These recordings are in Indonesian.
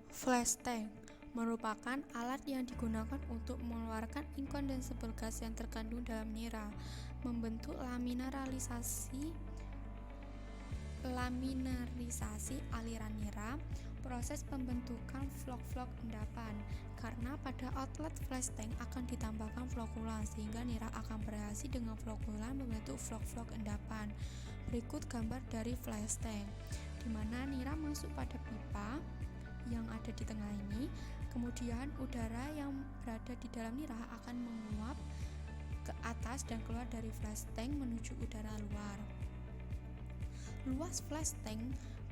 Flash tank merupakan alat yang digunakan untuk mengeluarkan incandescent gas yang terkandung dalam nira, membentuk laminarisasi aliran nira, proses pembentukan flok-flok endapan. Karena pada outlet flash tank akan ditambahkan flokulan sehingga nira akan bereaksi dengan flokulan membentuk flok-flok endapan. Berikut gambar dari flash tank, di mana nira masuk pada pipa yang ada di tengah ini, kemudian udara yang berada di dalam nira akan menguap ke atas dan keluar dari flash tank menuju udara luar. Luas flash tank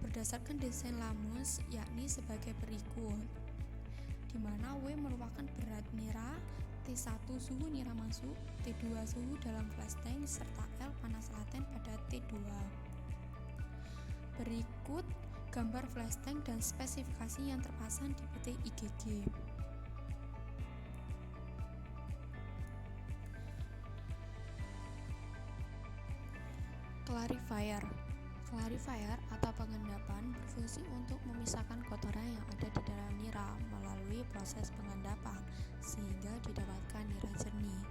berdasarkan desain Lamus yakni sebagai berikut, di mana W merupakan berat nira, T1 suhu nira masuk, T2 suhu dalam flash tank, serta L panas laten pada T2. Berikut gambar flash tank dan spesifikasi yang terpasang di PT IGG. Clarifier atau pengendapan berfungsi untuk memisahkan kotoran yang ada di dalam nira melalui proses pengendapan sehingga didapatkan nira jernih.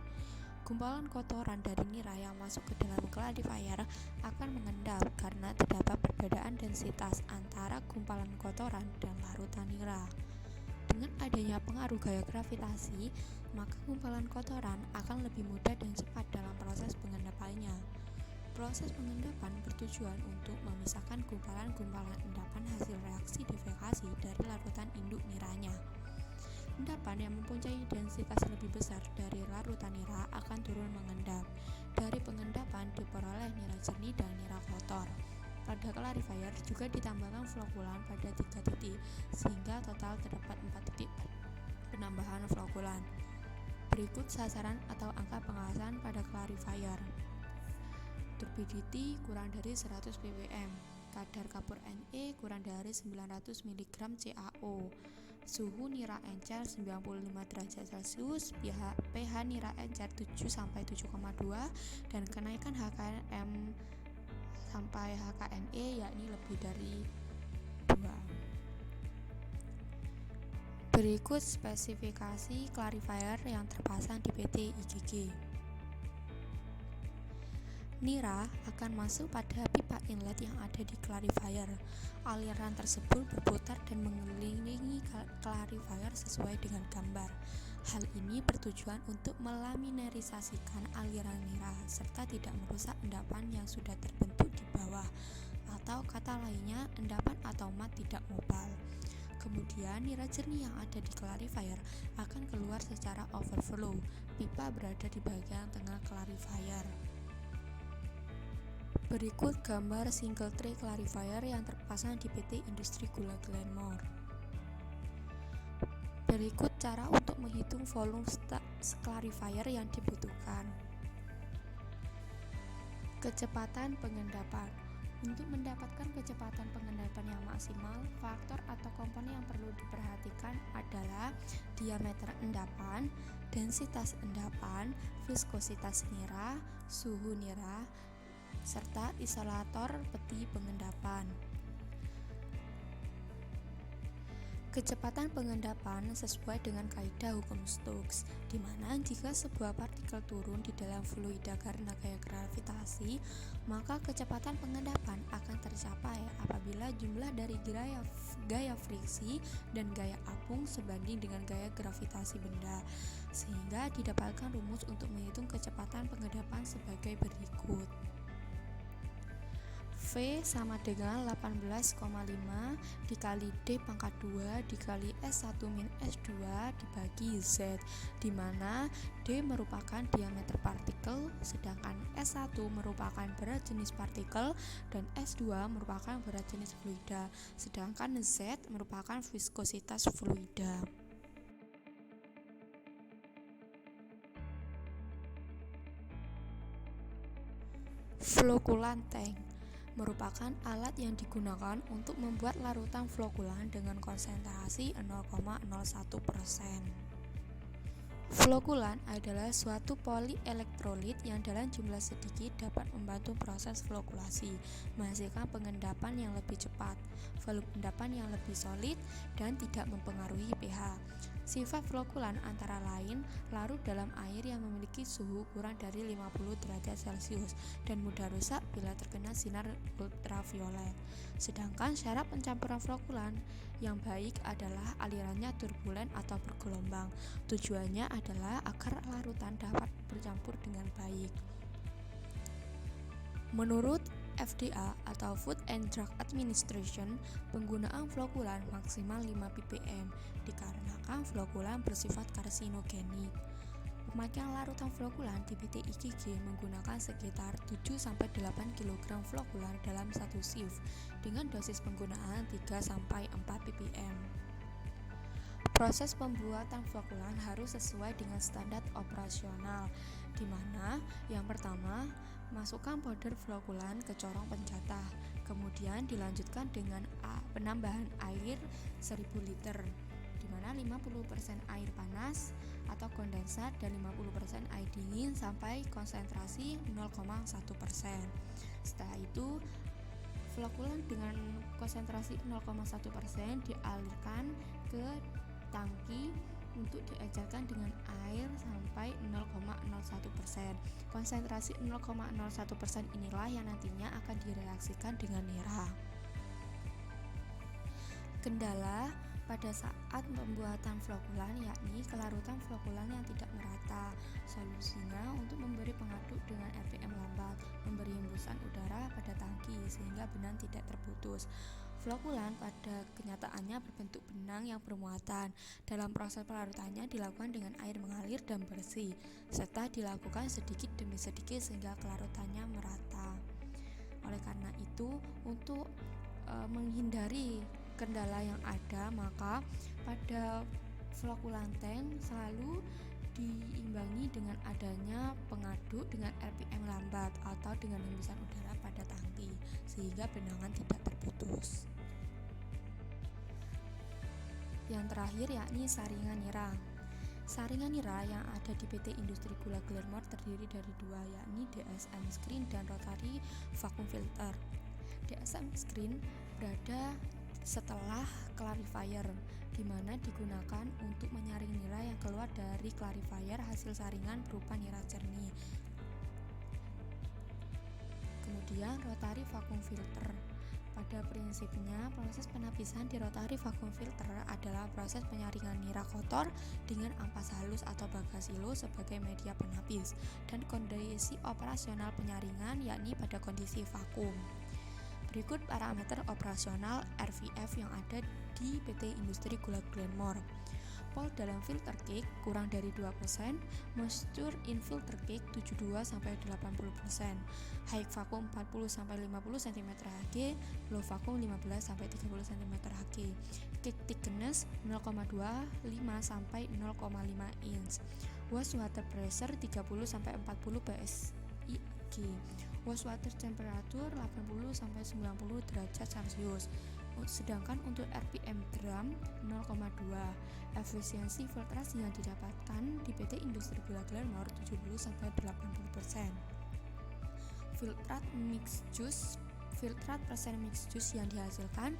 Gumpalan kotoran dari nira yang masuk ke dalam clarifier akan mengendap karena terdapat perbedaan densitas antara gumpalan kotoran dan larutan nira. Dengan adanya pengaruh gaya gravitasi, maka gumpalan kotoran akan lebih mudah dan cepat dalam proses pengendapannya. Proses pengendapan bertujuan untuk memisahkan gumpalan-gumpalan endapan hasil reaksi defekasi dari larutan induk niranya. Endapan yang mempunyai densitas lebih besar dari larutan nira akan turun mengendap. Dari pengendapan diperoleh nira jernih dan nira kotor. Pada clarifier juga ditambahkan flokulan pada 3 titik, sehingga total terdapat 4 titik penambahan flokulan. Berikut sasaran atau angka pengawasan pada clarifier. Turbidity kurang dari 100 ppm, kadar kapur Ne kurang dari 900 mg CaO, suhu nira encer 95 derajat Celcius, pH nira encer 7-7,2, dan kenaikan HKM sampai HKNE yakni lebih dari 2. Berikut spesifikasi clarifier yang terpasang di PT IGG. Nira akan masuk pada pipa inlet yang ada di clarifier. Aliran tersebut berputar dan mengelilingi clarifier sesuai dengan gambar. Hal ini bertujuan untuk melaminarisasikan aliran nira serta tidak merusak endapan yang sudah terbentuk di bawah, atau kata lainnya endapan atau mat tidak mobile. Kemudian nira jernih yang ada di clarifier akan keluar secara overflow. Pipa berada di bagian tengah clarifier. Berikut gambar single tray clarifier yang terpasang di PT Industri Gula Glenmore. Berikut cara untuk menghitung volume clarifier yang dibutuhkan. Kecepatan pengendapan. Untuk mendapatkan kecepatan pengendapan yang maksimal, faktor atau komponen yang perlu diperhatikan adalah diameter endapan, densitas endapan, viskositas nira, suhu nira, serta isolator peti pengendapan. Kecepatan pengendapan sesuai dengan kaidah hukum Stokes, di mana jika sebuah partikel turun di dalam fluida karena gaya gravitasi, maka kecepatan pengendapan akan tercapai apabila jumlah dari gaya friksi dan gaya apung sebanding dengan gaya gravitasi benda, sehingga didapatkan rumus untuk menghitung kecepatan pengendapan sebagai berikut. V sama dengan 18,5 dikali D pangkat 2 dikali S1 min S2 dibagi Z, di mana D merupakan diameter partikel, sedangkan S1 merupakan berat jenis partikel dan S2 merupakan berat jenis fluida, sedangkan Z merupakan viskositas fluida. Flokulan tank merupakan alat yang digunakan untuk membuat larutan flokulan dengan konsentrasi 0,01%. Flokulan adalah suatu polielektrolit yang dalam jumlah sedikit dapat membantu proses flokulasi, menghasilkan pengendapan yang lebih cepat, volume endapan yang lebih solid, dan tidak mempengaruhi pH. Sifat flokulan antara lain larut dalam air yang memiliki suhu kurang dari 50 derajat Celcius dan mudah rusak bila terkena sinar ultraviolet. Sedangkan syarat pencampuran flokulan yang baik adalah alirannya turbulen atau bergelombang. Tujuannya adalah agar larutan dapat bercampur dengan baik. Menurut FDA atau Food and Drug Administration, penggunaan flokulan maksimal 5 ppm dikarenakan flokulan bersifat karsinogenik. Pemakaian larutan flokulan di PT IGG menggunakan sekitar 7-8 kg flokulan dalam satu shift dengan dosis penggunaan 3-4 ppm. Proses pembuatan flokulan harus sesuai dengan standar operasional, di mana yang pertama, masukkan powder flokulan ke corong pencatah, kemudian dilanjutkan dengan penambahan air 1000 liter, di mana 50% air panas atau kondensat dan 50% air dingin sampai konsentrasi 0,1%. Setelah itu, flokulan dengan konsentrasi 0,1% dialirkan ke tangki untuk diecerkan dengan air sampai 0,01%. Konsentrasi 0,01% inilah yang nantinya akan direaksikan dengan nira. Kendala pada saat pembuatan flokulan yakni kelarutan flokulan yang tidak merata. Solusinya untuk memberi pengaduk dengan RPM lambat, memberi hembusan udara pada tangki sehingga benang tidak terputus. Flokulan pada kenyataannya berbentuk benang yang bermuatan. Dalam proses pelarutannya dilakukan dengan air mengalir dan bersih, serta dilakukan sedikit demi sedikit sehingga kelarutannya merata. Oleh karena itu, untuk menghindari kendala yang ada, maka pada flokulan tank selalu diimbangi dengan adanya pengaduk dengan RPM lambat atau dengan hembusan udara pada tangki sehingga benangan tidak terputus. Yang terakhir yakni saringan nira. Saringan nira yang ada di PT Industri Gula Glenmore terdiri dari dua, yakni DSM screen dan rotary vacuum filter. DSM screen berada setelah clarifier, di mana digunakan untuk menyaring nira yang keluar dari clarifier hasil saringan berupa nira jernih. Kemudian rotary vacuum filter. Pada prinsipnya, proses penapisan di rotary vacuum filter adalah proses penyaringan nira kotor dengan ampas halus atau bagasilo sebagai media penapis, dan kondisi operasional penyaringan yakni pada kondisi vakum. Berikut parameter operasional RVF yang ada di PT Industri Gula Glenmore. Pol dalam filter cake kurang dari 2%, moisture in filter cake 72-80%, high vacuum 40-50 cm/Hg, low vacuum 15-30 cm/Hg, cake thickness 0,25-0,5 inch, waste water pressure 30-40 psi, waste water temperature 80-90 derajat Celcius. Sedangkan untuk RPM drum 0,2. Efisiensi filtrasi yang didapatkan di PT Industri Gula Glenmore 70-80%. Filtrat persen mixed juice yang dihasilkan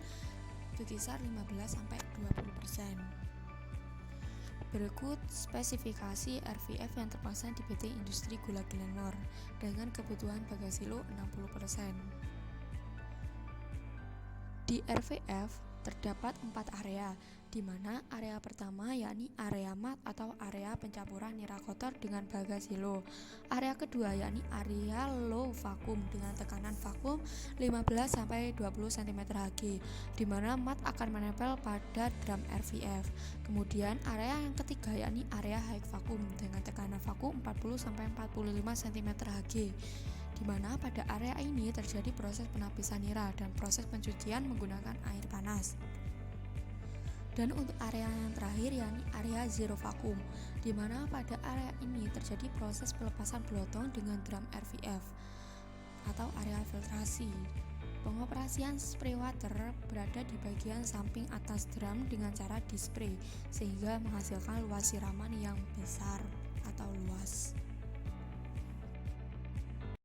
berkisar 15-20%. Berikut spesifikasi RVF yang terpasang di PT Industri Gula Glenmore dengan kebutuhan bagasilo 60%. Di RVF terdapat 4 area, di mana area pertama yakni area mat atau area pencampuran nira kotor dengan bagasilo. Area kedua yakni area low vacuum dengan tekanan vakum 15-20 cm/Hg, di mana mat akan menempel pada drum RVF. Kemudian area yang ketiga yakni area high vacuum dengan tekanan vakum 40-45 cm/Hg, di mana pada area ini terjadi proses penapisan nira dan proses pencucian menggunakan air panas. Dan untuk area yang terakhir yakni area zero vacuum, di mana pada area ini terjadi proses pelepasan blotong dengan drum RVF atau area filtrasi. Pengoperasian spray water berada di bagian samping atas drum dengan cara di spray sehingga menghasilkan luas siraman yang besar atau luas.